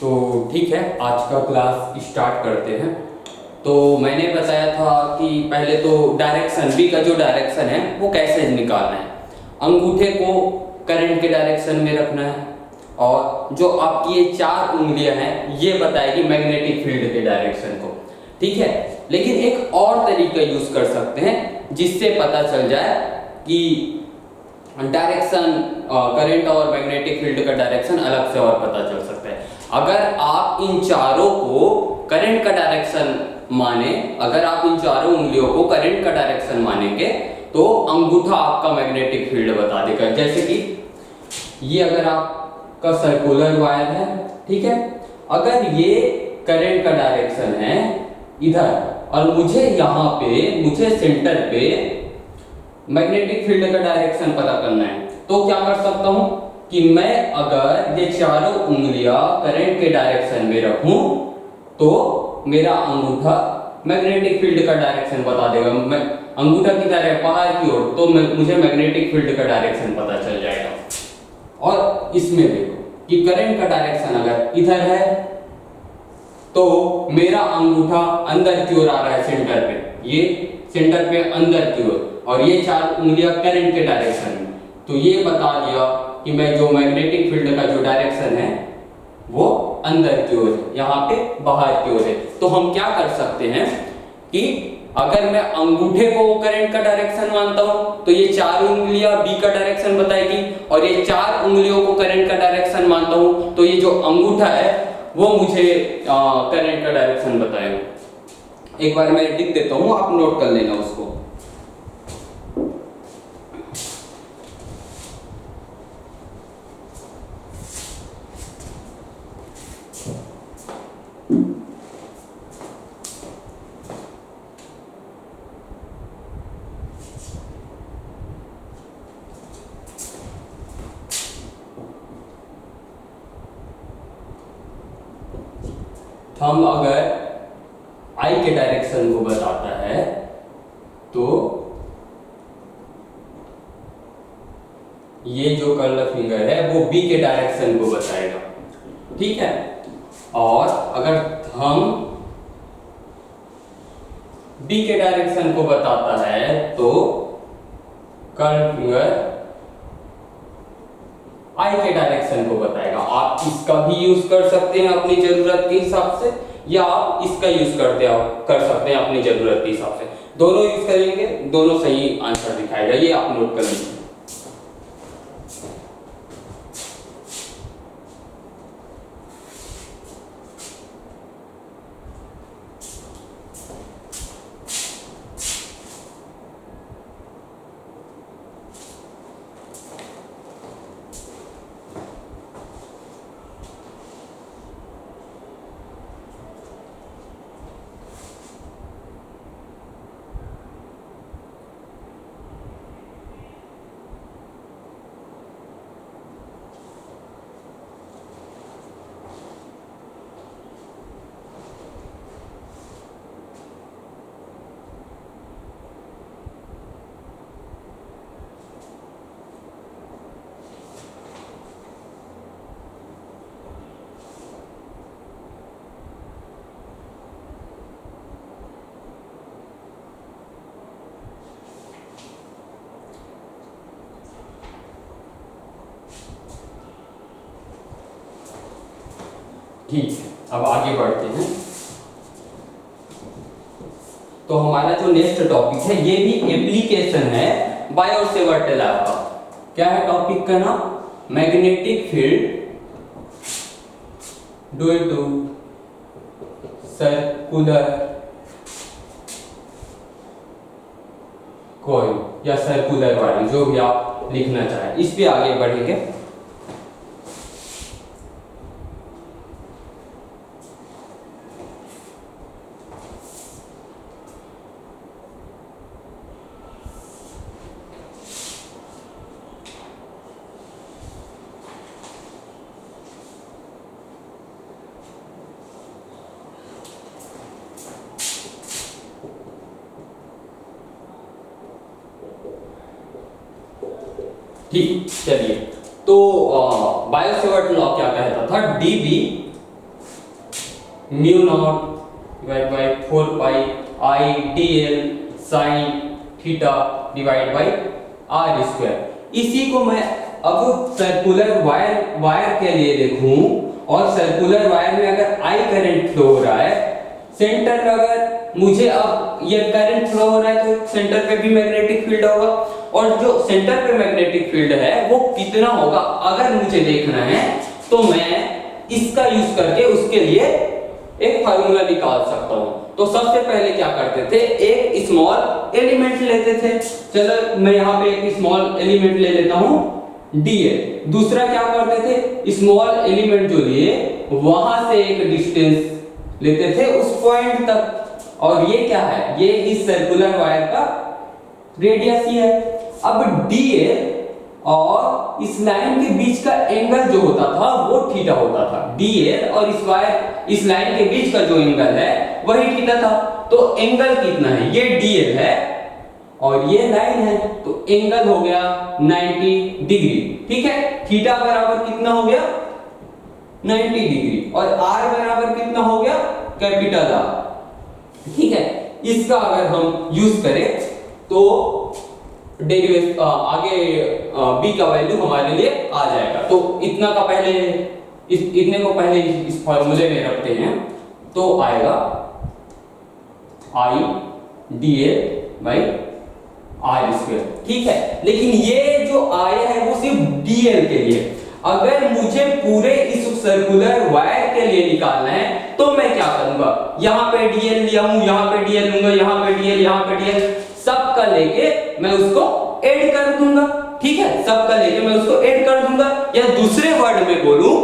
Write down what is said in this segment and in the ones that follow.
तो ठीक है, आज का क्लास स्टार्ट करते हैं। तो मैंने बताया था कि पहले तो डायरेक्शन बी का जो डायरेक्शन है वो कैसे निकालना है। अंगूठे को करंट के डायरेक्शन में रखना है और जो आपकी ये चार उंगलियां हैं ये बताएगी मैग्नेटिक फील्ड के डायरेक्शन को। ठीक है, लेकिन एक और तरीका यूज कर सकते हैं जिससे पता चल जाए कि डायरेक्शन करंट और मैग्नेटिक फील्ड का डायरेक्शन अलग से और पता चल सकता है। अगर आप इन चारों को करंट का डायरेक्शन माने, अगर आप इन चारों उंगलियों को करंट का डायरेक्शन मानेंगे तो अंगूठा आपका मैग्नेटिक फील्ड बता देगा। जैसे कि ये अगर आपका सर्कुलर वायर है, ठीक है, अगर ये करंट का डायरेक्शन है इधर और मुझे यहाँ पे मुझे सेंटर पे मैग्नेटिक फील्ड का डायरेक्शन पता करना है, तो क्या कर सकता हूं कि मैं अगर ये चारों उंगलियां करंट के डायरेक्शन में रखूं तो मेरा अंगूठा मैग्नेटिक फील्ड का डायरेक्शन बता देगा। मैं अंगूठा किधर है, बाहर की ओर, तो मुझे मैग्नेटिक फील्ड का डायरेक्शन पता चल जाएगा। और इसमें देखो कि करंट का डायरेक्शन अगर इधर है तो मेरा अंगूठा अंदर की ओर आ रहा है सेंटर पे, ये सेंटर पे अंदर की ओर, और ये चार उंगलियां करंट के डायरेक्शन में। तो ये बता दिया कि मैं जो मैग्नेटिक फील्ड का जो डायरेक्शन है वो अंदर की ओर है, यहाँ पे बाहर की ओर है। तो हम क्या कर सकते हैं कि अगर मैं अंगूठे को करंट का डायरेक्शन मानता हूं तो ये चार उंगलियां बी का डायरेक्शन बताएगी, और ये चार उंगलियों को करंट का डायरेक्शन मानता हूं तो ये जो अंगूठा है वो मुझे करंट का डायरेक्शन बताएगा। एक बार मैं लिख देता हूं, आप नोट कर लेना उसको। हम अगर आई के डायरेक्शन को बताता है तो ये जो कर्ल फिंगर है वो बी के डायरेक्शन को बताएगा, ठीक है। और अगर हम बी के डायरेक्शन को बताता है तो कर्ल फिंगर आई के डायरेक्शन को बताएगा। आप इसका भी यूज कर सकते हैं अपनी जरूरत के हिसाब से, या आप इसका यूज कर सकते हैं अपनी जरूरत के हिसाब से। दोनों यूज करेंगे, दोनों सही आंसर दिखाएगा, ये आप नोट कर लीजिए। ठीक है, अब आगे बढ़ते हैं। तो हमारा जो नेक्स्ट टॉपिक है ये भी एप्लीकेशन है बायो-सेवर्ट लैब का। क्या है टॉपिक का नाम? Magnetic field due to circular coil या सर्कुलर वायर, जो भी आप लिखना चाहें। इस पे आगे बढ़ेंगे। ठीक, चलिए। तो बायो-सेवर्ट लॉ क्या कहता था? DB mu naught divide by 4 pi I D L sine theta divide by R square. इसी को मैं अब सर्कुलर वायर के लिए देखूं, और सर्कुलर वायर में अगर आई करंट फ्लो हो रहा है, सेंटर में अगर मुझे अब ये करंट फ्लो हो रहा है तो सेंटर पे भी मैग्नेटिक फील्ड होगा, और जो सेंटर पे मैग्नेटिक फील्ड है वो कितना होगा अगर मुझे देखना है, तो मैं इसका यूज करके उसके लिए एक फार्मूला निकाल सकता हूं। तो सबसे पहले क्या करते थे, एक स्मॉल एलिमेंट लेते थे। चलो मैं यहाँ पे एक स्मॉल एलिमेंट ले लेता हूं dl। दूसरा क्या करते थे, स्मॉल एलिमेंट जो लिए वहां से एक डिस्टेंस लेते थे उस पॉइंट तक, और ये क्या है, ये इस सर्कुलर वायर का रेडियस ही है। अब dl और इस लाइन के बीच का एंगल जो होता था वो थीटा होता था। dl और इस लाइन के बीच का जो एंगल है वही थीटा था। तो एंगल कितना है, ये dl है और ये लाइन है, तो एंगल हो गया 90 डिग्री। ठीक है, थीटा बराबर कितना हो गया 90 डिग्री, और r बराबर कितना हो गया कैपिटल R। ठीक है, इसका अगर हम यूज करें तो डेरिवेशन आगे b का वैल्यू हमारे लिए आ जाएगा। तो इतना का पहले इतने को पहले इस फॉर्मूले में रखते हैं, तो आएगा i dl by R square. ठीक है, लेकिन ये जो आया है वो सिर्फ dl के लिए। अगर मुझे पूरे इस सर्कुलर वायर के लिए निकालना है तो मैं क्या करूंगा, यहाँ पे dl लिया हूं, यहाँ पे dl लूंगा, यहाँ पे dl, यहाँ पे dl, सबका लेके मैं उसको ऐड कर दूंगा। ठीक है, सबका लेके मैं उसको ऐड कर दूंगा, या दूसरे वर्ड में बोलूं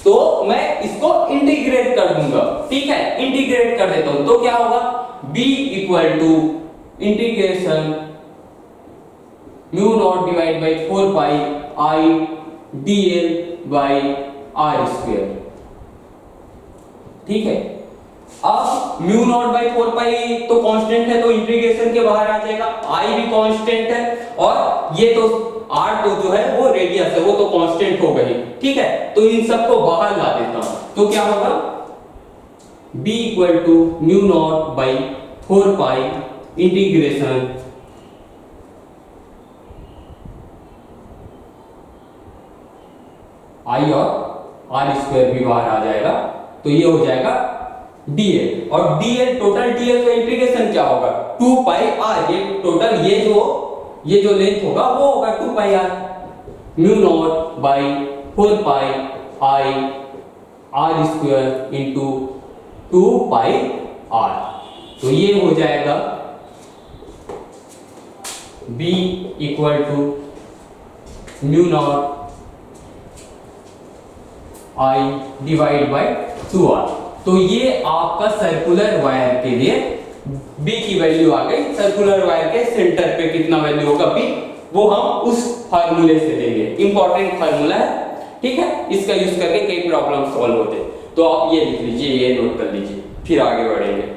तो मैं इसको इंटीग्रेट कर दूंगा। ठीक है, इंटीग्रेट कर देता हूं तो क्या होगा, b equal to integration mu naught divide by 4 pi I dl by R square. ठीक है, अब म्यू नॉट बाई 4 पाई तो कांस्टेंट है, तो इंटीग्रेशन के बाहर आ जाएगा, आई भी कांस्टेंट है, और ये तो r तो जो है वो रेडियस है, वो तो कांस्टेंट हो गई। ठीक है, तो इन सबको बाहर ला देता हूं, तो क्या होगा, b equal to mu naught by 4 pi integration I और आर स्क्वायर भी बाहर आ जाएगा, तो ये हो जाएगा dl, और dl टोटल dl का इंटीग्रेशन क्या होगा 2 पाई r। ये टोटल ये जो लेंथ होगा वो होगा 2 pi r, mu naught by 4 pi I R square into 2 pi r। तो ये हो जाएगा b equal to mu naught I divide by 2r। तो ये आपका सर्कुलर वायर के लिए b की वैल्यू आ गई। सर्कुलर वायर के सेंटर पे कितना वैल्यू होगा b, वो हम उस फार्मूले से लेंगे, इंपॉर्टेंट फार्मूला है। ठीक है, इसका यूज करके कई प्रॉब्लम सॉल्व होते, तो आप ये लिख लीजिए, ये नोट कर लीजिए, फिर आगे बढ़ेंगे।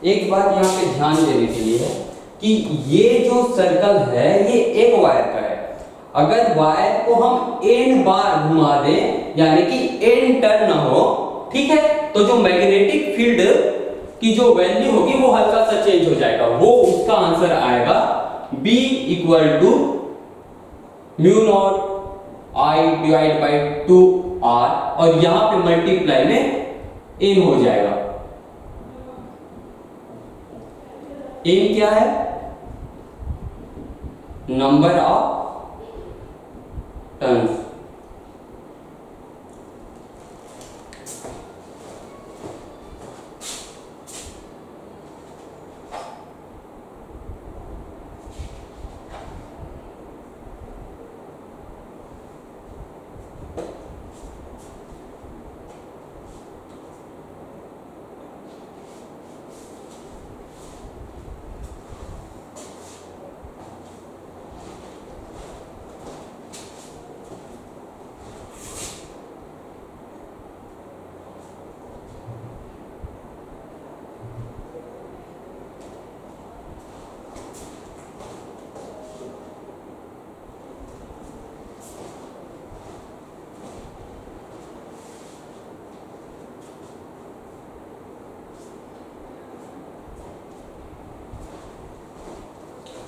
एक बात यहाँ पे ध्यान देने के लिए है कि ये जो सर्कल है ये एक वायर का है। अगर वायर को हम n बार घुमा दें यानी कि n टर्न हो, ठीक है, तो जो मैग्नेटिक फील्ड की जो वैल्यू होगी वो हल्का सा चेंज हो जाएगा। वो उसका आंसर आएगा B equal to mu naught I divide by 2R और यहां पे मल्टीप्लाई में n हो जाएगा। n क्या है? Number of turns.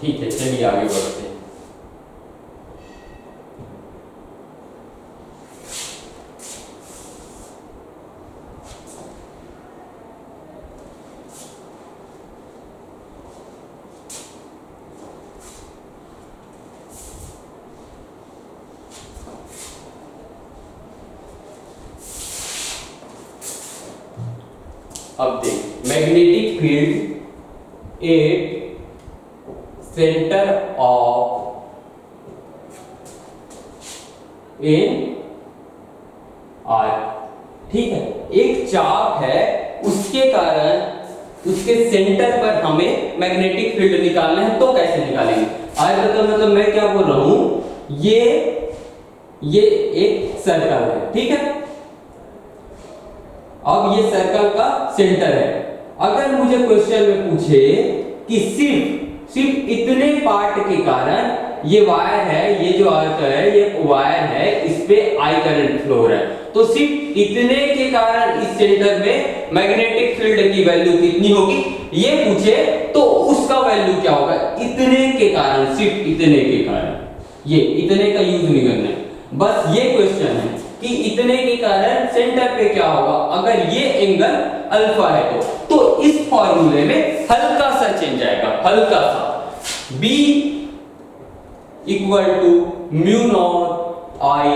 ठीक है, चलिए आगे बढ़ते हैं। अब देख, magnetic field at centre of in are, ठीक है, एक चाप है उसके कारण उसके सेंटर पर हमें मैग्नेटिक फील्ड निकालना है। तो कैसे निकालेंगे? आज मतलब मैं क्या बोल रहा हूं, ये एक सर्कल है, ठीक है। अब ये सर्कल का सेंटर है। अगर मुझे क्वेश्चन में पूछे कि सिर्फ इतने पार्ट के कारण ये वायर है, ये जो अर्थ है ये वायर है, इस पे आई करंट फ्लो हो रहा है, तो सिर्फ इतने के कारण इस सेंटर में मैग्नेटिक फील्ड की वैल्यू कितनी होगी ये पूछे तो उसका वैल्यू क्या होगा? इतने के कारण, सिर्फ इतने के कारण। ये इतने का यूज नहीं करना है, बस ये क्वेश्चन है कि इतने के कारण सेंटर पे क्या होगा अगर ये एंगल अल्फा है तो इस फॉर्मूले में हल्का सा चेंज आएगा, हल्का सा। B equal to mu naught I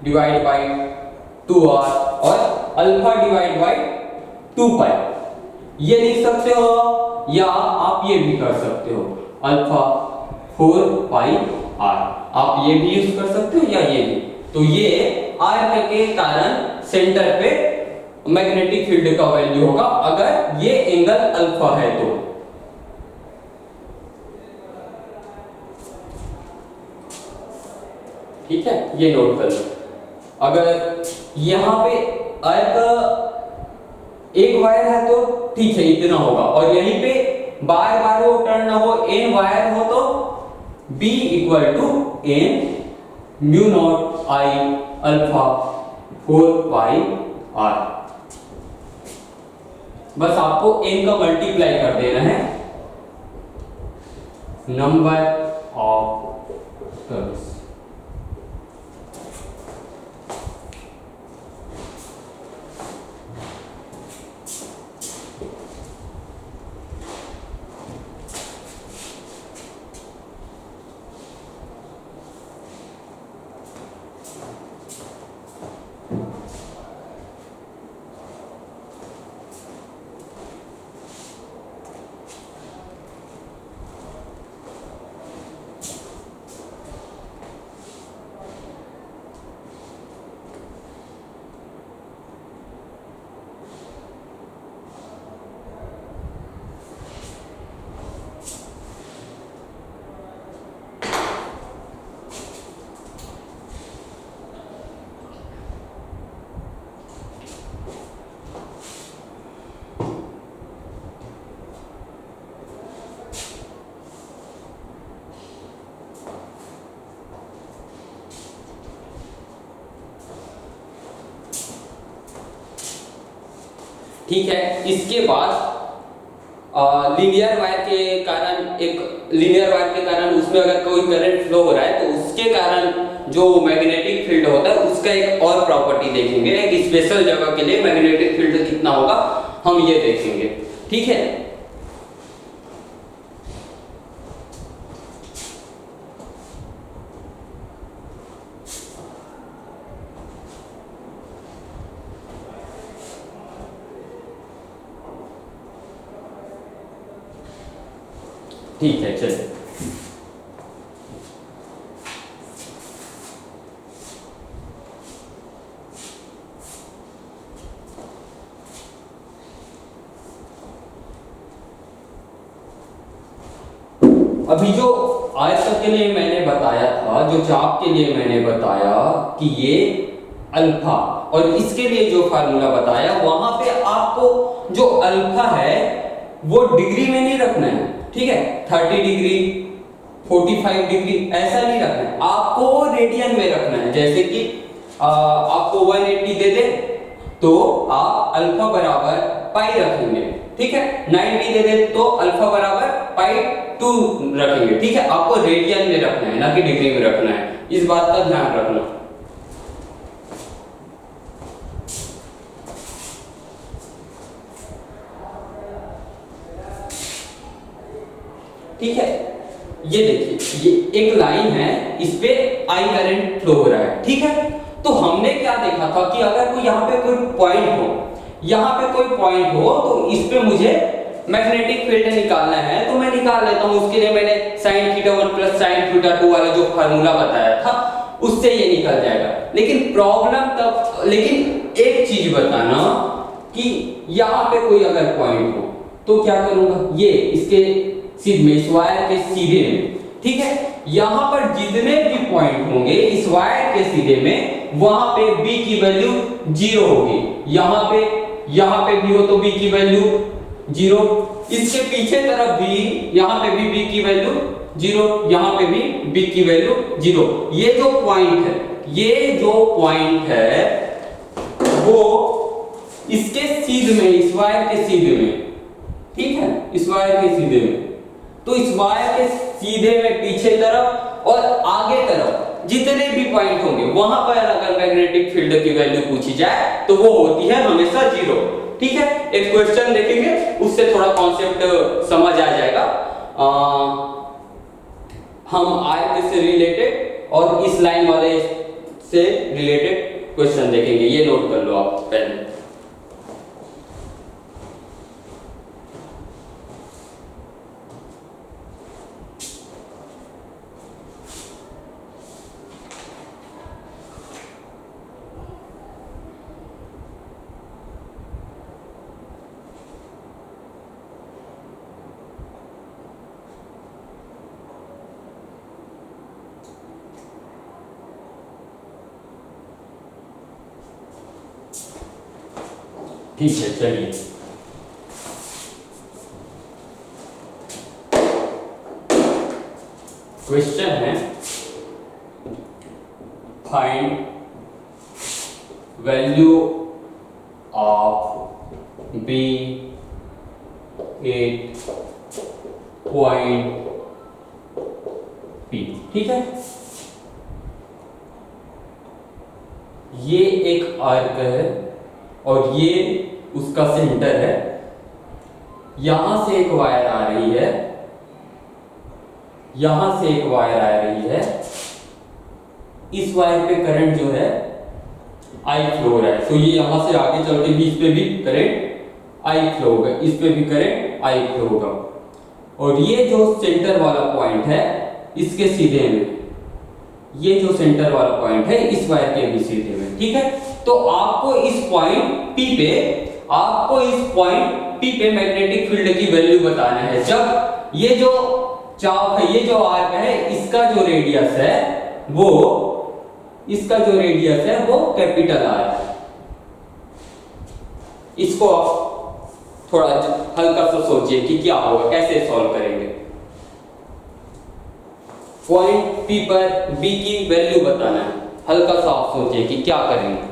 divide by 2R और अल्फा डिवाइड बाई 2 पाई। ये लिख सकते हो या आप ये भी कर सकते हो, अल्फा 4 पाई R, आप ये भी यूज कर सकते हो या ये भी। तो ये आर्क के कारण सेंटर पे मैग्नेटिक फील्ड का वैल्यू होगा अगर ये एंगल अल्फा है तो। ठीक है, ये नोट कर लो। अगर यहां पे आर्क एक वायर है तो ठीक है इतना होगा, और यहीं पे बार बार वो टर्न हो, n वायर हो तो B equal to n mu naught I alpha 4 pi R। बस आपको n का मल्टीप्लाई कर देना है नंबर ऑफ टर्न्स। ठीक है। इसके बाद लीनियर वायर के कारण उसमें अगर कोई करंट फ्लो हो रहा है तो उसके कारण जो मैग्नेटिक फील्ड होता है उसका एक और प्रॉपर्टी देखेंगे। एक स्पेशल जगह के लिए मैग्नेटिक फील्ड कितना होगा हम ये देखेंगे। ठीक है। ठीक है, चलिए। अभी जो आयतक के लिए मैंने बताया था, जो चाप के लिए मैंने बताया कि ये अल्फा, और इसके लिए जो फार्मूला बताया वहां पे आपको जो अल्फा है वो डिग्री में नहीं रखना है। ठीक है, 30 डिग्री 45 डिग्री ऐसा नहीं रखना है, आपको रेडियन में रखना है। जैसे कि आपको 180 दे दे तो आप अल्फा बराबर पाई रखेंगे। ठीक है, 90 दे दे तो अल्फा बराबर पाई 2 रखेंगे। ठीक है, आपको रेडियन में रखना है ना कि डिग्री में रखना है, इस बात का ध्यान रखना। ठीक है, ये देखिए, ये एक लाइन है, इस पे आई करंट फ्लो हो रहा है। ठीक है, तो हमने क्या देखा था कि अगर कोई यहाँ पे कोई पॉइंट हो, यहाँ पे कोई पॉइंट हो तो इस पे मुझे मैग्नेटिक फील्ड निकालना है, तो मैं निकाल लेता हूँ। उसके लिए मैंने sin θ1 प्लस sin θ2 वाला जो फार्मूला बताया था उससे ये निकल जाएगा। लेकिन एक चीज बताना कि यहाँ पे कोई अगर पॉइंट हो तो क्या करूंगा, ये इसके सीधे में, इस वायर के सीधे में। ठीक है, यहां पर जितने भी पॉइंट होंगे इस वायर के सीधे में, वहां पे b की वैल्यू 0 होगी। यहां पे भी हो तो b की वैल्यू 0, इसके पीछे तरफ भी, यहां पे भी b की वैल्यू 0, यहां पे भी b की वैल्यू 0। ये जो पॉइंट है वो इसके सीधे में, इस वायर के सीधे में। ठीक है, इस वायर के सीधे में, तो इस वायर के सीधे में पीछे तरफ और आगे तरफ जितने भी पॉइंट होंगे वहां पर अगर मैग्नेटिक फील्ड की वैल्यू पूछी जाए तो वो होती है हमेशा 0। ठीक है, एक क्वेश्चन देखेंगे, उससे थोड़ा कॉन्सेप्ट समझ आ जाएगा। हम आयत से रिलेटेड और इस लाइन वाले से रिलेटेड क्वेश्चन देखेंगे, ये नोट कर लो आप पहले। ठीक है, चलिए। क्वेश्चन है, find value of B 8 point P. ठीक है, ये एक आर्क है और ये उसका सेंटर है। यहां से एक वायर आ रही है, यहां से एक वायर आ रही है। इस वायर पे करंट जो है आई फ्लो हो रहा है, तो ये यहां से आगे चल के भी इस पे भी करंट आई फ्लो होगा, इस पे भी करंट आई फ्लो होगा। और ये जो सेंटर वाला पॉइंट है इसके सीधे में, ये जो सेंटर वाला पॉइंट है इस वायर के भी सीधे में। ठीक है, तो आपको इस पॉइंट P पे मैग्नेटिक फील्ड की वैल्यू बताना है। जब ये जो चाप है, ये जो आर्क है, इसका जो रेडियस है वो कैपिटल आर है। इसको आप थोड़ा हल्का सा सोचिए कि क्या होगा, कैसे सॉल्व करेंगे। पॉइंट P पर B की वैल्यू बताना है, हल्का सा आप सोचिए कि क्या करेंगे।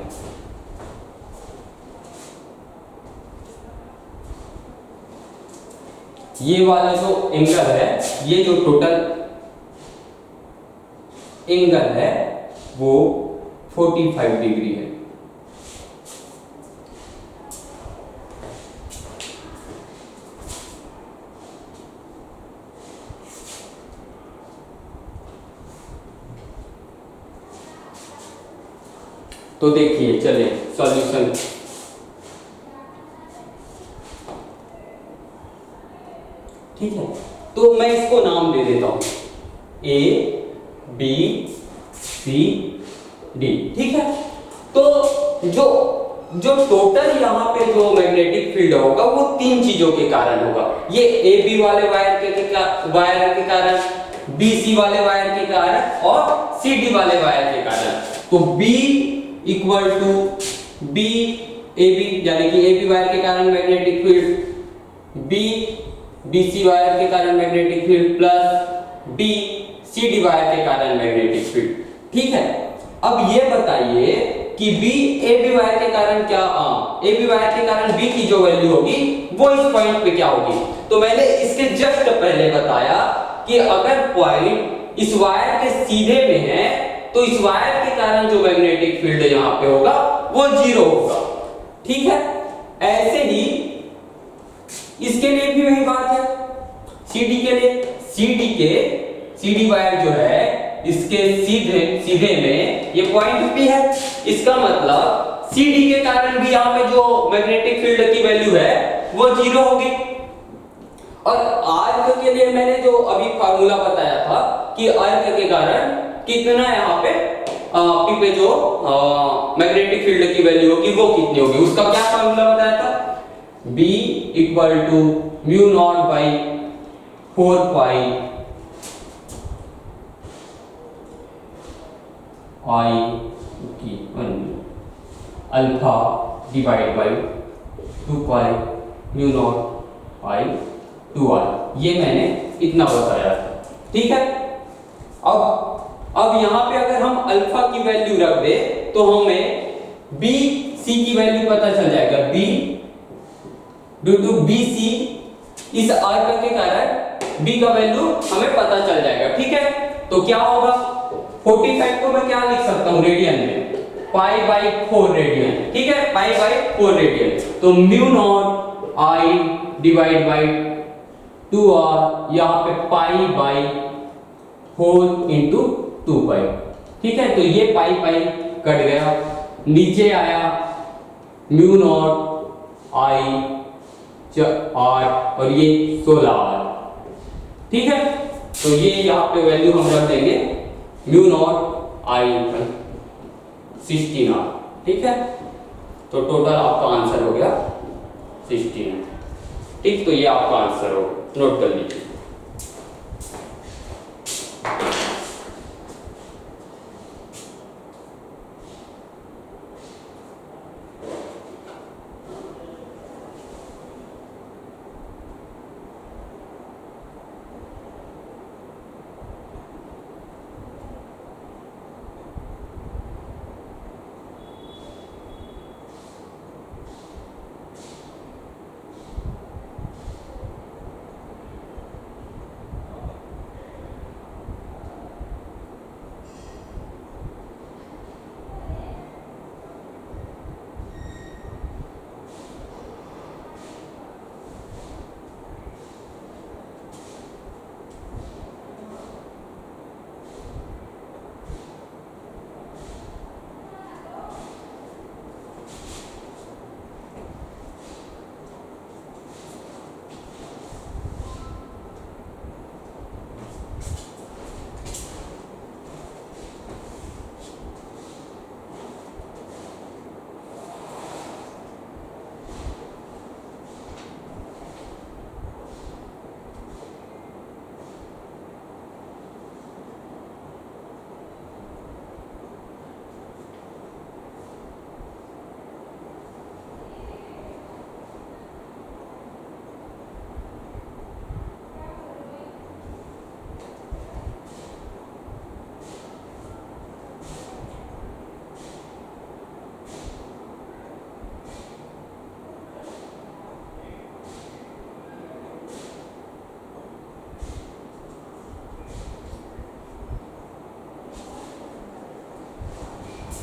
ये वाला जो एंगल है, ये जो टोटल एंगल है वो 45 डिग्री है। तो देखिए, चलिए सॉल्यूशन। ठीक है, तो मैं इसको नाम दे देता हूं A B C D। ठीक है, तो जो जो टोटल यहाँ पे जो मैग्नेटिक फील्ड होगा वो तीन चीजों के कारण होगा। ये ए बी वाले वायर के कारण, बी सी वाले वायर के कारण और सी डी वाले वायर के कारण। तो B equal to B A B, यानी कि ए बी वायर के कारण magnetic field, B C wire के कारण magnetic field plus D C D wire के कारण मैग्नेटिक फील्ड। ठीक है, अब ये बताइए कि बी ए बी वायर के कारण क्या, ए बी वायर के कारण बी की जो वैल्यू होगी वो इस पॉइंट पे क्या होगी। तो मैंने इसके जस्ट पहले बताया कि अगर पॉइंट इस वायर के सीधे में है तो इस वायर के कारण जो मैग्नेटिक फील्ड यहां पे होगा वो 0 होगा। ठीक है, ऐसे ही इसके लिए भी वही बात है, CD के लिए। CD वायर जो है इसके सीधे में ये पॉइंट P है। इसका मतलब CD के कारण भी यहाँ पे जो मैग्नेटिक फील्ड की वैल्यू है वो 0 होगी। और आर्क के लिए मैंने जो अभी फार्मूला बताया था कि आर्क के कारण कितना यहाँ पे P पे जो मैग्नेटिक फील्ड की वैल्यू होगी वो कितनी होगी, उसका क्या फार्मूला बताया था, B equal to mu naught by 4 pi I की alpha divide by 2 pi mu naught I 2r। ये मैंने इतना बताया था। ठीक है, अब यहां पे अगर हम अल्फा की वैल्यू रख दे तो हमें बी सी की वैल्यू पता चल जाएगा। B due to B C, इस आर्क के कारण बी का वैल्यू हमें पता चल जाएगा। ठीक है, तो क्या होगा, 45 को मैं क्या लिख सकता हूं रेडियन में, पाई बाई 4 रेडियन। ठीक है, पाई बाई 4 रेडियन। तो mu naught I divide by 2r, यहां पे पाई बाई 4 इंटू 2 पाई। ठीक है, तो ये पाई पाई कट गया, नीचे आया म्यू नॉट आई 8 और ये 16r। ठीक है, तो ये यहाँ पे वैल्यू हम रख देंगे म्यू नॉट आई 16r। ठीक है, तो टोटल आपका आंसर हो गया 16। ठीक, तो ये आपका आंसर हो, नोट कर लीजिए।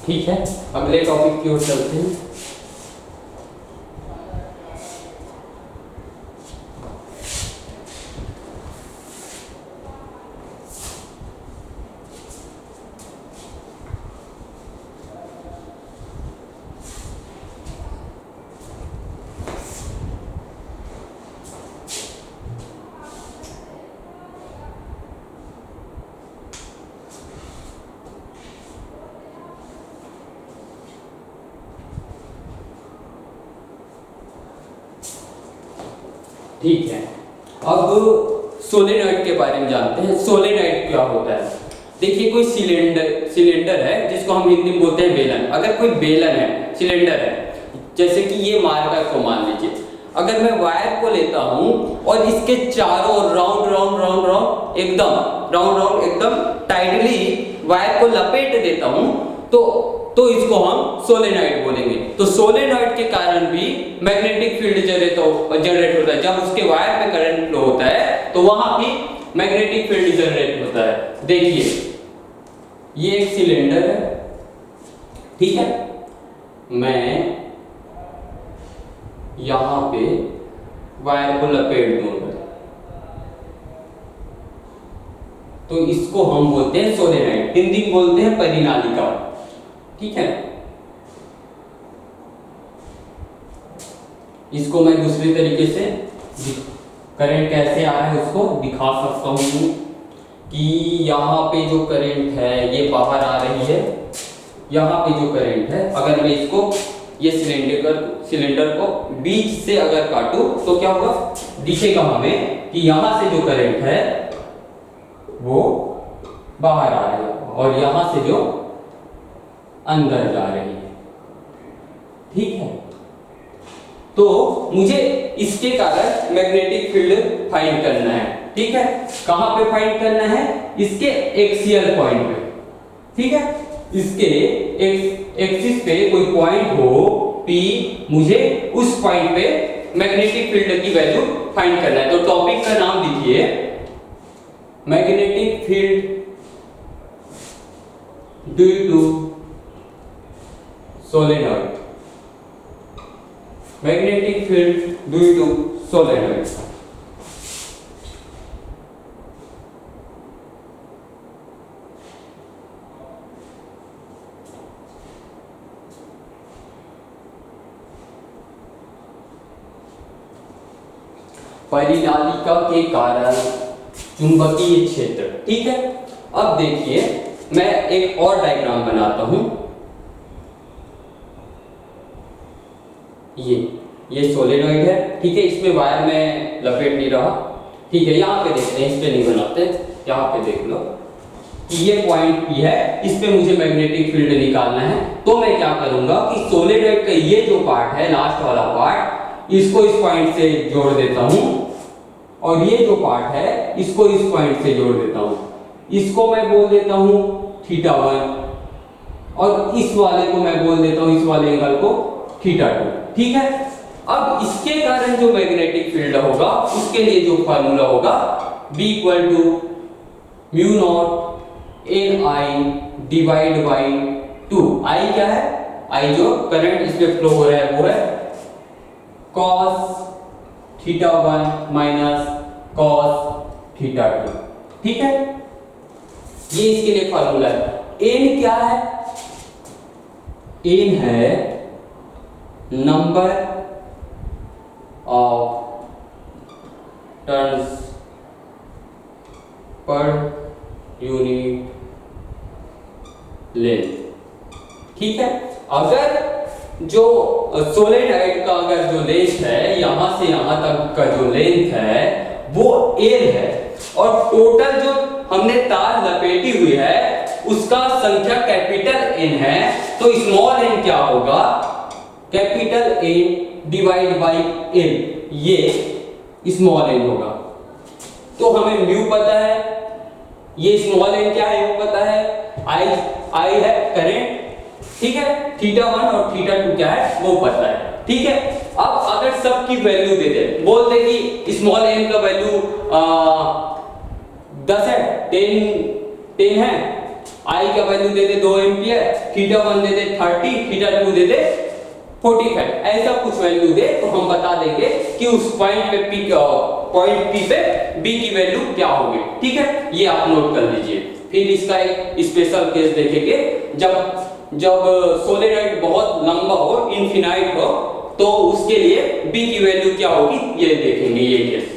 ठीक है, अगले टॉपिक की ओर चलते हैं। ठीक है, अब सोलेनॉइड के बारे में जानते हैं। सोलेनॉइड क्या होता है? देखिए, कोई सिलेंडर है जिसको हम हिंदी में बोलते हैं बेलन। अगर कोई बेलन है, सिलेंडर है, जैसे कि ये मार्कर को मान लीजिए, अगर मैं वायर को लेता हूं और इसके चारों राउंड राउंड राउंड राउंड एकदम टाइटली वायर को लपेट देता हूं, तो इसको हम सोलेनॉइड बोलेंगे। तो सोलेनॉइड के कारण भी मैग्नेटिक फील्ड जनरेट होता है। जब उसके वायर में करंट फ्लो होता है तो वहां भी मैग्नेटिक फील्ड जनरेट होता है। देखिए, ये एक सिलेंडर है, ठीक है, मैं यहां पे वायर को लपेट दूंगा, तो इसको हम बोलते हैं सोलेनॉइड, हिंदी में बोलते हैं परिनालिका। ठीक है, इसको मैं दूसरे तरीके से करंट कैसे आ रहा है उसको दिखा सकता हूं कि यहाँ पे जो करंट है ये बाहर आ रही है, यहाँ पे जो करंट है, अगर मैं इसको ये सिलेंडर को बीच से अगर काटूं तो क्या होगा, दिखेगा हमें कि यहाँ से जो करंट है वो बाहर आ रही है और यहाँ से जो अंदर जा रही है। ठीक है, तो मुझे इसके कारण मैग्नेटिक फील्ड फाइंड करना है। ठीक है, कहां पे फाइंड करना है? इसके एक्सियल पॉइंट पे। ठीक है, इसके एक्सिस पे कोई पॉइंट हो P, मुझे उस पॉइंट पे मैग्नेटिक फील्ड की वैल्यू फाइंड करना है। तो टॉपिक का नाम लिखिए magnetic field due to solenoid. Magnetic field due to solenoid. परिनालिका के कारण चुंबकीय क्षेत्र। ठीक है, अब देखिए मैं एक और डायग्राम बनाता हूं। ये सोलेनॉइड है, ठीक है, इसमें वायर में लपेट नहीं रहा। ठीक है, यहाँ पे देखते हैं, इस पे नहीं बनाते, यहाँ पे देख लो कि ये पॉइंट P है, इस पे मुझे मैग्नेटिक फील्ड निकालना है। तो मैं क्या करूंगा कि सोलेनॉइड का ये जो पार्ट है, लास्ट वाला पार्ट, इसको इस पॉइंट से जोड़ देता हूं और ये जो पार्ट है इसको इस पॉइंट से जोड़ देता हूं। इसको मैं बोल देता हूं θ1 और इस वाले को मैं बोल देता हूं, इस वाले एंगल को θ2। ठीक है, अब इसके कारण जो मैग्नेटिक फील्ड होगा उसके लिए जो फार्मूला होगा B = μ0 Ni divide by 2। I क्या है? I जो करंट इसमें फ्लो हो रहा है वो है cos θ1 माइनस cos θ2। ठीक है, ये इसके लिए फार्मूला है। n क्या है? n है number of turns per unit length. ठीक है, अगर जो सोलेनॉइड का अगर जो लेंथ है यहां से यहां तक का जो लेंथ है वो L है और टोटल जो हमने तार लपेटी हुई है उसका संख्या कैपिटल N है, तो स्मॉल n क्या होगा? Capital N divide by L, ये स्मॉल n होगा। तो हमें म्यू पता है, ये स्मॉल n क्या है वो पता है, I है करंट, ठीक है, θ1 और θ2 क्या है वो पता है। ठीक है, अब अगर सब की वैल्यू दे दे, बोल दे कि स्मॉल n का वैल्यू 10 है, 10 है, आई का वैल्यू दे दे 2 एम्पियर, थीटा 1 दे दे 30, थीटा 2 दे दे 45, ऐसा कुछ वैल्यू दे तो हम बता देंगे कि उस पॉइंट पे पॉइंट पी पे बी की वैल्यू क्या होगी। ठीक है, ये आप नोट कर लीजिए। फिर इसका एक स्पेशल केस देखेंगे, जब सोलेनॉइड बहुत लंबा हो, इनफिनाइट हो, तो उसके लिए बी की वैल्यू क्या होगी ये देखेंगे, ये केस।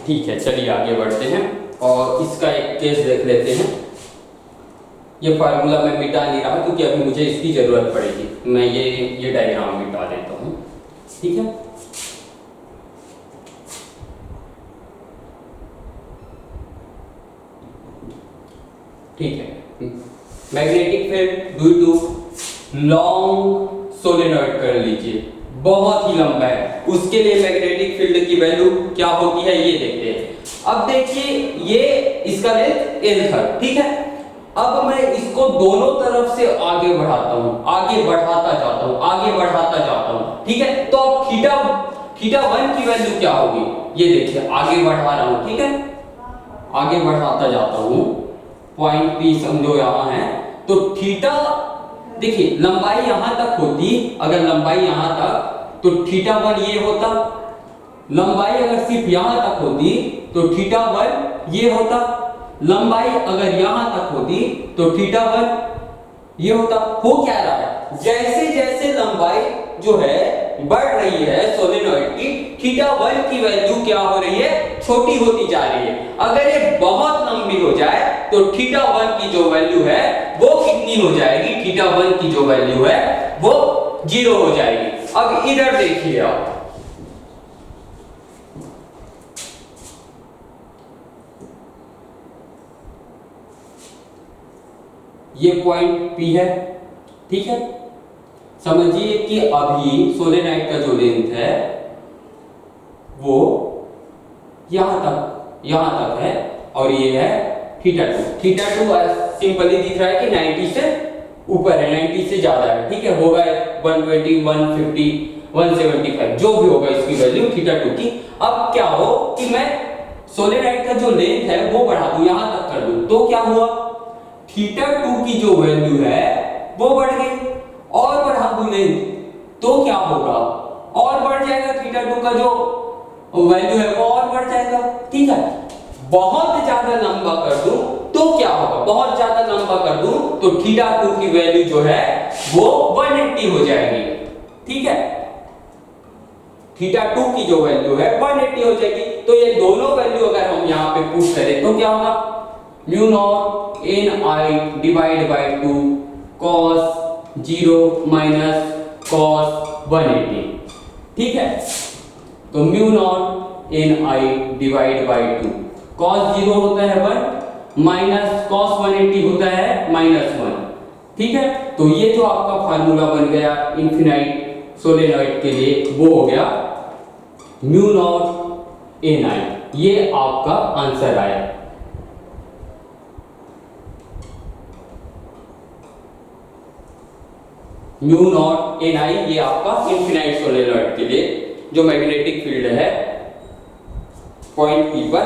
ठीक है, चलिए आगे बढ़ते हैं और इसका एक केस देख लेते हैं। ये फार्मूला मैं मिटा नहीं रहा क्योंकि अभी मुझे इसकी जरूरत पड़ेगी। मैं ये डायग्राम मिटा देता हूँ। ठीक है, ठीक है। Magnetic field due to long solenoid कर लीजिए, बहुत ही लंबा है, उसके लिए मैग्नेटिक फील्ड की वैल्यू क्या होती है ये देखते हैं। अब देखिए, ये इसका लेंथ L था, ठीक है। अब मैं इसको दोनों तरफ से आगे बढ़ाता हूं, आगे बढ़ाता जाता हूं, आगे बढ़ाता जाता हूं, ठीक है। तो अब थीटा 1 की वैल्यू क्या होगी ये देखिए, आगे बढ़ा रहा हूं, ठीक है, आगे बढ़ाता जाता हूं, पॉइंट P समझो यहां है, तो थीटा देखिए लंबाई यहां तक होती, अगर लंबाई यहां तक तो थीटा 1 ये होता, लंबाई अगर सिर्फ यहां तक होती तो थीटा 1 ये होता, लंबाई अगर यहां तक होती तो थीटा 1 ये होता। हो क्या रहा है, जैसे जैसे लंबाई जो है बढ़ रही है सोलेनॉइड की, थीटा 1 की वैल्यू क्या हो रही है, छोटी होती जा रही है। अगर ये बहुत लंबी हो जाए तो थीटा 1 की जो वैल्यू है वो कितनी हो जाएगी, थीटा 1 की जो वैल्यू है वो 0 हो जाएगी। अब इधर देखिए आप, ये पॉइंट P है, ठीक है। समझिए कि अभी सोलेनॉइड का जो लेंथ है वो यहां तक है और ये है थीटा 2। थीटा 2 सिंपली दिख रहा है कि 90 से ऊपर है, 90 से ज्यादा है, ठीक है। होगा 120, 150, 175 जो भी होगा इसकी वैल्यू थीटा 2 की। अब क्या हो कि मैं सोलेनॉइड का जो लेंथ है वो बढ़ा दूं, यहां तक कर दूं, तो क्या हुआ, थीटा 2 की जो वैल्यू है वो बढ़ गई, और बढ़ा दूं लेंथ तो क्या होगा, और बढ़ जाएगा, थीटा 2 का जो वैल्यू है वो और बढ़ जाएगा, ठीक है। बहुत ज्यादा लंबा कर दूं तो क्या होगा, बहुत ज्यादा लंबा कर दूं तो थीटा 2 की वैल्यू जो है वो 180 हो जाएगी, ठीक है। थीटा 2 की जो वैल्यू है 180 हो जाएगी। तो ये दोनों वैल्यू अगर हम यहाँ पे पुट करें तो क्या होगा, mu not n I divide by 2 cos 0 minus cos 180, ठीक है। तो mu naught n I divide by 2, cos 0 होता है 1 माइनस cos 180 होता है -1, ठीक है। तो ये जो आपका फार्मूला बन गया इनफिनाइट सोलेनॉइड के लिए वो हो गया म्यू नॉट n I, ये आपका आंसर आया। म्यू नॉट एन आई, ये आपका इनफिनाइट सोलेनॉइड के लिए जो मैग्नेटिक फील्ड है पॉइंट पी पर,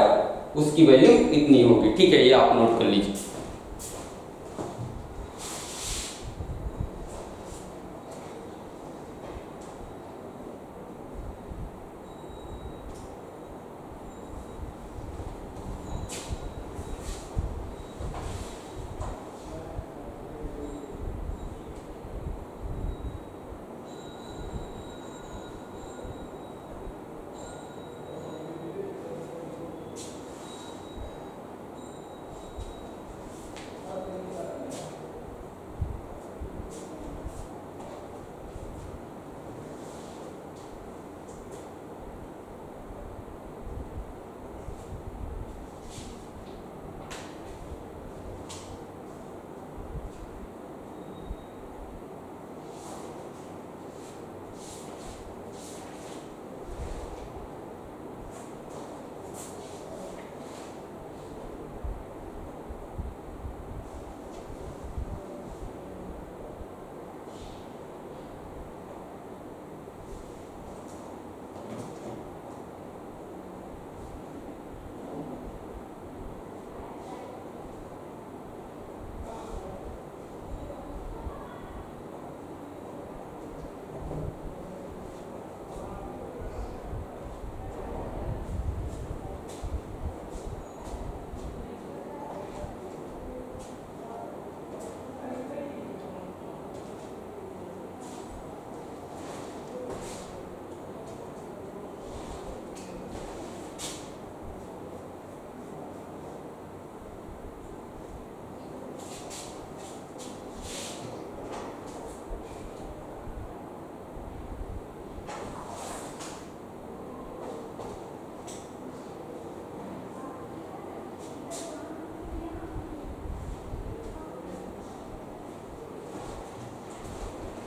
उसकी वैल्यू इतनी होगी। ठीक है, ये आप नोट कर लीजिए।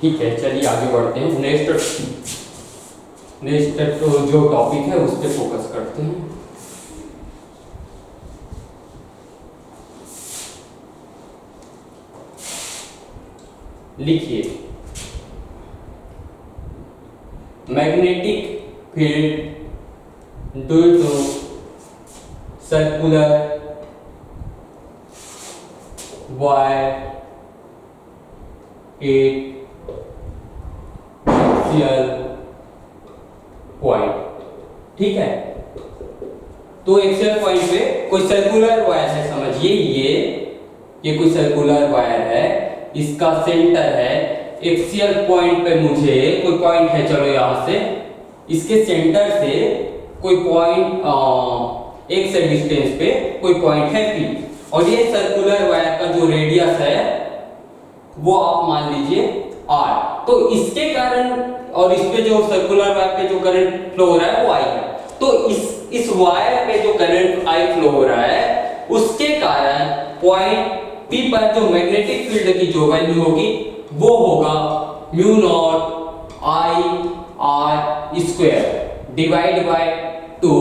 ठीक है, चलिए आगे बढ़ते हैं। नेक्स्ट तो जो टॉपिक है उस पर फोकस करते हैं। लिखिए, magnetic field due to circular wire at point. ठीक है, तो एक्सियल पॉइंट पे कोई सर्कुलर वायर है, समझिए ये कोई सर्कुलर वायर है, इसका सेंटर है एक्सियल पॉइंट पे। मुझे कोई पॉइंट है, चलो यहां से इसके सेंटर से कोई पॉइंट एक्स डिस्टेंस पे कोई पॉइंट है पी, और ये सर्कुलर वायर का जो रेडियस है वो आप मान लीजिए आर। तो इसके कारण और इस पे जो सर्कुलर वायर पे जो करंट फ्लो हो रहा है वो आई है, तो इस वायर पे जो करंट आई फ्लो हो रहा है उसके कारण पॉइंट पी पर जो मैग्नेटिक फील्ड की जो वैल्यू होगी वो होगा mu naught I R square divide by 2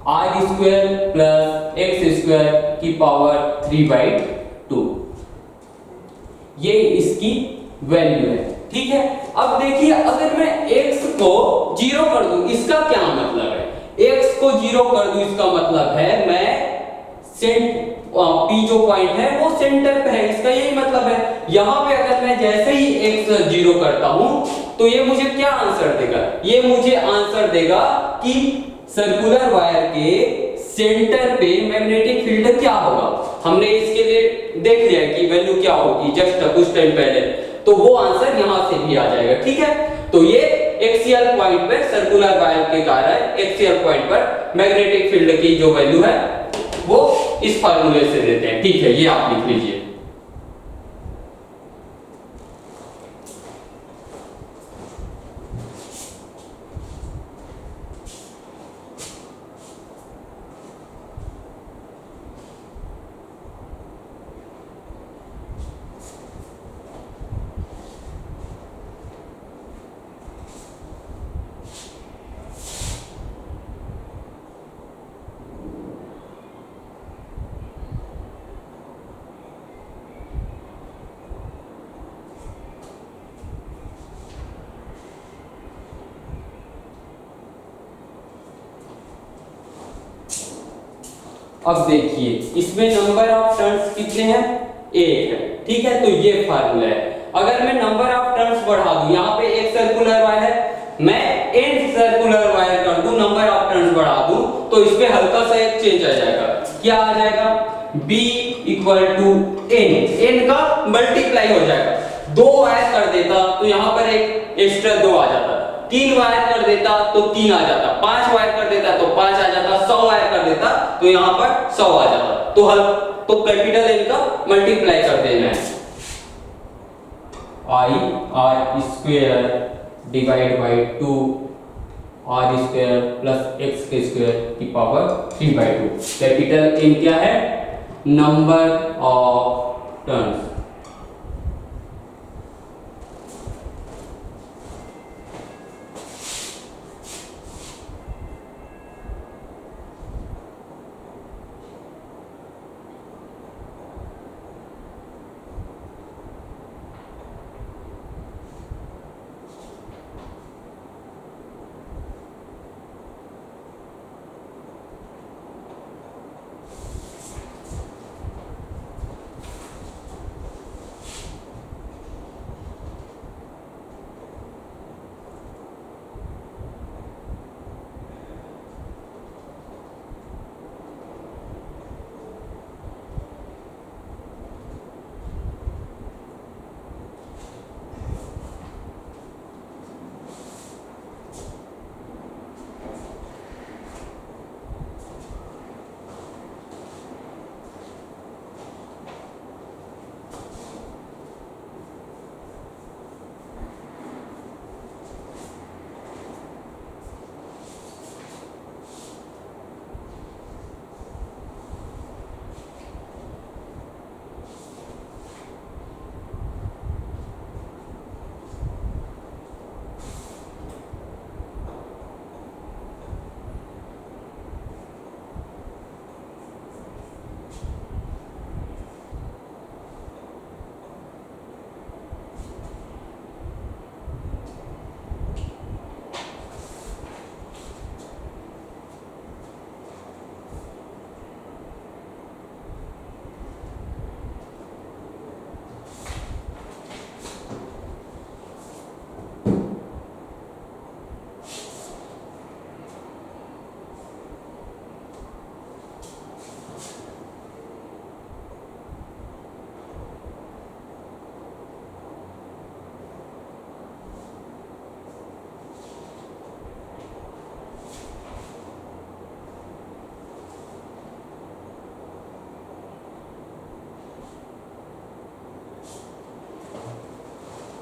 R square plus X square की पावर 3/2। ये इसकी वैल्यू है। ठीक है, अब देखिए अगर मैं x को 0 कर दूं, इसका क्या मतलब है? x को 0 कर दूं, इसका मतलब है मैं P जो पॉइंट है वो सेंटर पे है, इसका यही मतलब है। यहां पे अगर मैं जैसे ही x 0 करता हूं तो ये मुझे क्या आंसर देगा? ये मुझे आंसर देगा कि सर्कुलर वायर के सेंटर पे मैग्नेटिक फील्ड क्या होगा। हमने इसके लिए देख लिया कि वैल्यू क्या होगी जस्ट कुछ टाइम पहले, तो वो आंसर यहां से भी आ जाएगा। ठीक है, तो ये एक्सियल पॉइंट पर सर्कुलर वायर के कारण एक्सियल पॉइंट पर मैग्नेटिक फील्ड की जो वैल्यू है वो इस फार्मूले से देते हैं। ठीक है, ये आप लिख लीजिए। अब देखिए इसमें नंबर ऑफ टर्न्स कितने हैं, 8 है, ठीक है। तो ये फार्मूला है। अगर मैं नंबर ऑफ टर्न्स बढ़ा दूं, यहाँ पे एक सर्कुलर वायर है, मैं n सर्कुलर वायर कर दूं, नंबर ऑफ टर्न्स बढ़ा दूं, तो इसमें हल्का सा एक चेंज आ जाएगा। क्या आ जाएगा, b इक्वल टू n का मल्टीप्लाई हो जाएगा। 2 वायर कर देता तो यहाँ पर एक एक्स्ट्रा 2 आ जाता, 3 वायर कर देता तो 3 आ जाता, 5 वायर कर देता तो 5 आ जाता, 100 वायर कर देता तो यहाँ पर 100 आ जाता। तो कैपिटल N का मल्टीप्लाई कर देना है, I R square divide by 2 R square plus X के स्क्वायर की पावर 3/2। कैपिटल N क्या है, नंबर ऑफ टर्न्स।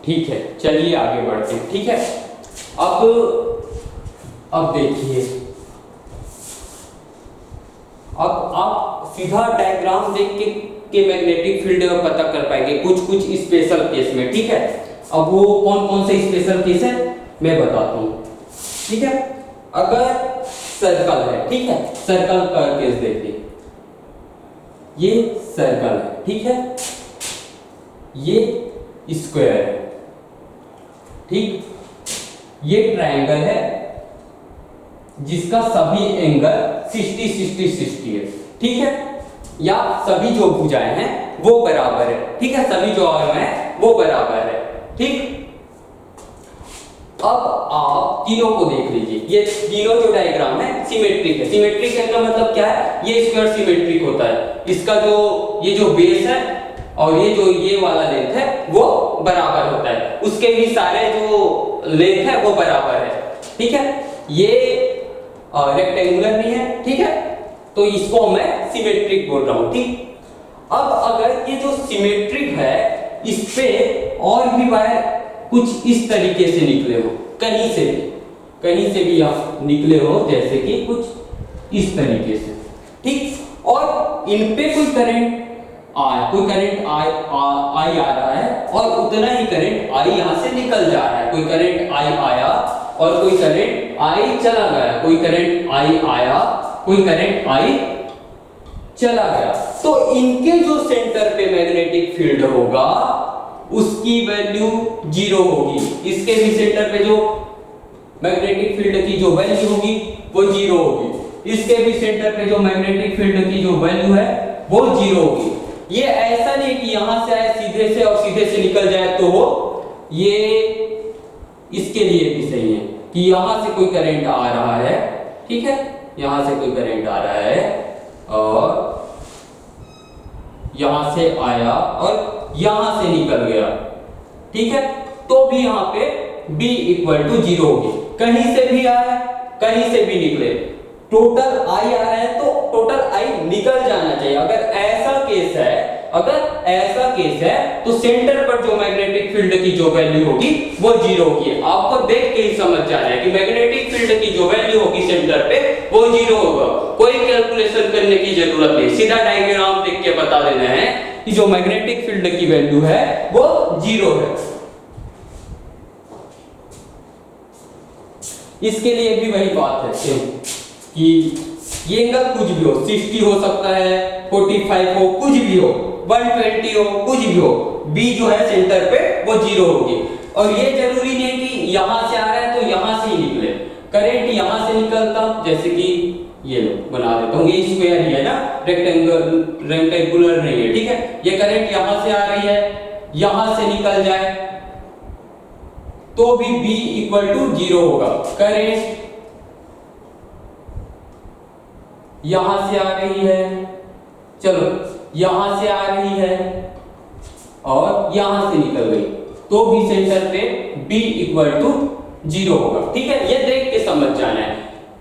ठीक है, चलिए आगे बढ़ते हैं। ठीक है, अब देखिए, अब आप सीधा डायग्राम देख के मैग्नेटिक फील्ड पता कर पाएंगे कुछ स्पेशल केस में। ठीक है, अब वो कौन कौन से स्पेशल केस है मैं बताता हूं। ठीक है, अगर सर्कल है, ठीक है, सर्कल का केस देखिए, ये सर्कल है, ठीक है, ये स्क्वायर है, ठीक, ये ट्रायंगल है जिसका सभी एंगल 60 है, ठीक है, या सभी जो भुजाएं हैं वो बराबर है, ठीक है, सभी जो आर्म है वो बराबर है, ठीक। अब आप तीनों को देख लीजिए, ये तीनों जो डायग्राम है सिमेट्रिक है। सिमेट्रिक है का मतलब क्या है, ये स्क्वायर सिमेट्रिक होता है, इसका जो ये जो बेस है और ये जो ये वाला लेंथ है वो बराबर होता है, उसके भी सारे जो लेंथ है वो बराबर है, ठीक है। ये रेक्टेंगुलर भी है, ठीक है, तो इसको मैं सिमेट्रिक बोल रहा हूं, ठीक। अब अगर ये जो सिमेट्रिक है इस पे और भी वायर कुछ इस तरीके से निकले हो, कहीं से भी आप निकले हो, जैसे कि कुछ इस तरीके से, ठीक, और इन पे कोई करंट आई आ रहा है और उतना ही करंट आई यहां से निकल जा रहा है। कोई करंट आई आया और कोई करंट आई चला गया, कोई करंट आई आया, कोई करंट आई चला गया, तो इनके जो सेंटर पे मैग्नेटिक फील्ड होगा उसकी वैल्यू 0 होगी। इसके भी सेंटर पे जो मैग्नेटिक फील्ड की जो वैल्यू होगी वो 0 होगी। इसके भी सेंटर पे जो मैग्नेटिक फील्ड की जो वैल्यू है वो 0 होगी। ये ऐसा नहीं कि यहां से आए सीधे से और सीधे से निकल जाए तो हो, ये इसके लिए भी सही है कि यहां से कोई करंट आ रहा है, ठीक है, यहां से कोई करंट आ रहा है और यहां से आया और यहां से निकल गया, ठीक है, तो भी यहां पे B इक्वल टू 0 होगी। कहीं से भी आया कहीं से भी निकले, टोटल I आ रहा है तो टोटल I निकल जाना चाहिए। अगर ऐसा केस है तो सेंटर पर जो मैग्नेटिक फील्ड की जो वैल्यू होगी वो 0 होगी। आपको देख के ही समझ जाना है कि मैग्नेटिक फील्ड की जो वैल्यू होगी सेंटर पे वो 0 होगा। कोई कैलकुलेशन करने की जरूरत नहीं, सीधा डायग्राम देख के बता देना है कि जो मैग्नेटिक फील्ड की वैल्यू है वो 0 है। इसके लिए भी वही बात है सेम कि ये एंगल कुछ भी हो, 60 हो सकता है, 45 हो, कुछ भी हो, 120 हो, कुछ भी हो, B जो है सेंटर पे वो 0 होगी। और ये जरूरी नहीं है कि यहां से आ रहा है तो यहां से ही निकले, करंट यहां से निकलता, जैसे कि ये लो बना देता हूं, ये स्क्वायर ही है ना, रेक्टेंगुलर नहीं है, ठीक है, ये करंट यहां से आ रही है, यहां से निकल जाए तो भी B इक्वल टू 0 होगा। करंट यहां से आ रही है, चलो यहां से आ रही है और यहां से निकल गई तो भी सेंटर पे B इक्वल टू 0 होगा, ठीक है, ये देख के समझ जाना है।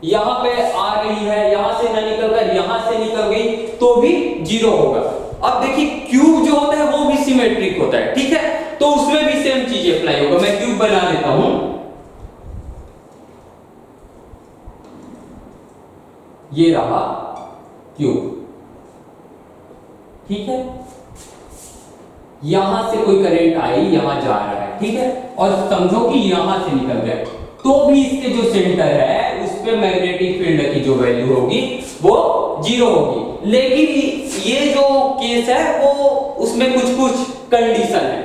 यहां पे आ रही है, यहां से ना निकल कर यहां से निकल गई तो भी 0 होगा। अब देखिए क्यूब जो होता है वो भी सिमेट्रिक होता है, ठीक है, तो उसमें भी सेम चीज अप्लाई होगा। मैं क्यूब बना देता हूं, ये रहा क्यूब, ठीक है, यहां से कोई करंट आई, यहां जा रहा है, ठीक है, और समझो कि यहां से निकल गया तो भी इसके जो सेंटर है उस पे मैग्नेटिक फील्ड की जो वैल्यू होगी वो 0 होगी। लेकिन ये जो केस है वो उसमें कुछ कुछ कंडीशन है।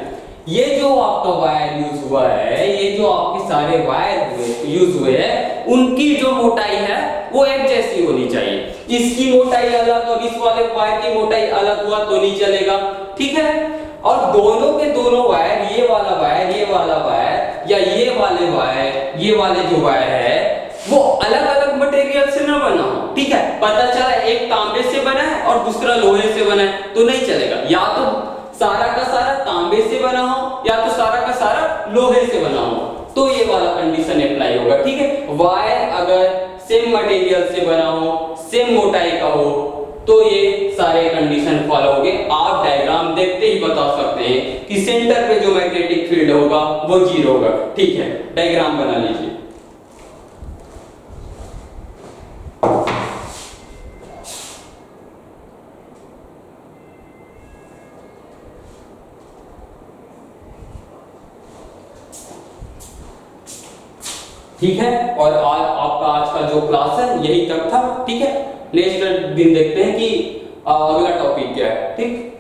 ये जो आपका वायर यूज हुआ है, ये जो आपके सारे वायर यूज हुए हैं, उनकी जो मोटाई है वो एक जैसी होनी चाहिए। इसकी मोटाई अलग और इस वाले वायर की मोटाई अलग हुआ तो नहीं चलेगा, ठीक है, और दोनों के दोनों वायर, ये वाला वायर, ये वाला वायर, या ये वाले वायर, ये वाले जो वायर है वो अलग अलग मटेरियल से ना बना हो, ठीक है, पता चला एक तांबे से बना है और दूसरा लोहे से बना है तो नहीं चलेगा। या तो सारा का सारा तांबे से बना हो या तो सारा का सारा लोहे से बना हो, तो ये वाला कंडीशन अप्लाई होगा, ठीक है। वायर अगर सेम मटेरियल से बना हो, सेम मोटाई का हो, तो ये सारे कंडीशन फॉलो होंगे। आप डायग्राम देखते ही बता सकते हैं कि सेंटर पे जो मैग्नेटिक फील्ड होगा वो 0 होगा, ठीक है, डायग्राम बना लीजिए। ठीक है, और आज आपका आज का जो क्लास है यही तक था, ठीक है। नेक्स्ट दिन देखते हैं कि अगला टॉपिक क्या है, ठीक।